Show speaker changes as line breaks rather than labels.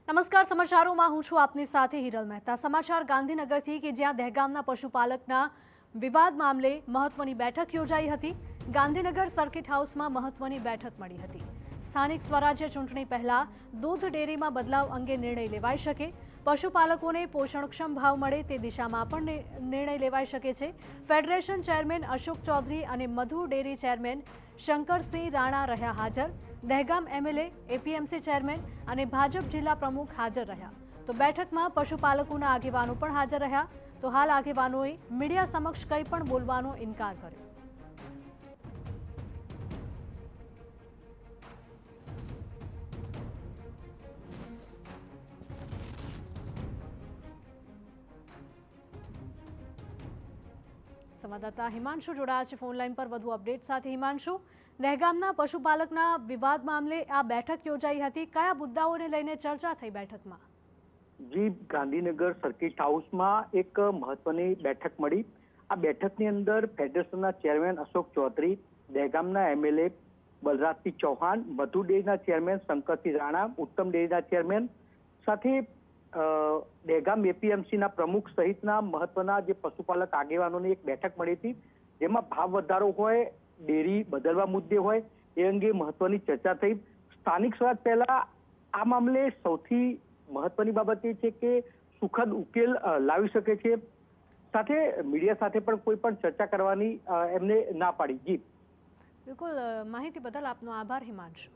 નમસ્કાર, સમાચારોમાં હું છું આપની સાથે હિરલ મહેતા। સમાચાર ગાંધીનગરથી કે જ્યાં દહેગામના પશુપાલકના વિવાદ મામલે મહત્વની બેઠક યોજાઈ હતી। ગાંધીનગર સર્કિટ હાઉસમાં મહત્વની બેઠક મળી હતી। સ્થાનિક સ્વરાજ્ય ચૂંટણી પહેલા દૂધ ડેરીમાં બદલાવ અંગે નિર્ણય લેવાઈ શકે, પશુપાલકોને પોષણક્ષમ ભાવ મળે તે દિશામાં પણ નિર્ણય લેવાઈ શકે છે। ફેડરેશન ચેરમેન અશોક ચૌધરી અને મધુ ડેરી ચેરમેન શંકરસિંહ રાણા રહ્યા હાજર। દહેગામ એમએલએ, એપીએમસી ચેરમેન અને ભાજપ જિલ્લા પ્રમુખ હાજર રહ્યા। તો બેઠકમાં પશુપાલકોના આગેવાનો પણ હાજર રહ્યા। તો હાલ આગેવાનોએ મીડિયા સમક્ષ કંઈ પણ બોલવાનો ઇનકાર કર્યો। સંવાદદાતા હિમાંશુ જોડાયા છે ફોન લાઈન પર વધુ અપડેટ સાથે। હિમાંશુ, દહેગામના પશુપાલકના વિવાદ મામલે આ બેઠક યોજાઈ હતી, કયા મુદ્દાઓને લઈને ચર્ચા થઈ બેઠકમાં?
જી, ગાંધીનગર સર્કિટ હાઉસમાં એક મહત્વની બેઠક મળી। આ બેઠકની અંદર ફેડરેશનના ચેરમેન અશોક ચૌધરી, દહેગામના એમએલએ બલરાજસિંહ ચૌહાણ, મધુ ડેરીના ચેરમેન શંકરસિંહ રાણા, ઉત્તમ ડેરીના ચેરમેન સાથે દહેગામ એપીએમસીના પ્રમુખ સહિતના મહત્વના જે પશુપાલક આગેવાનોની એક બેઠક મળી હતી, જેમાં ભાવ વધારો હોય, ડેરી બદલવા મુદ્દે હોય, એ અંગે મહત્વની ચર્ચા થઈ। સ્થાનિક સ્વરાજ પહેલા આ મામલે સૌથી મહત્વની બાબત એ છે કે સુખદ ઉકેલ લાવી શકે છે, સાથે મીડિયા સાથે પણ કોઈ પણ ચર્ચા કરવાની એમને ના પાડી। જી
બિલકુલ, માહિતી બદલ આપનો આભાર હિમાંશુ।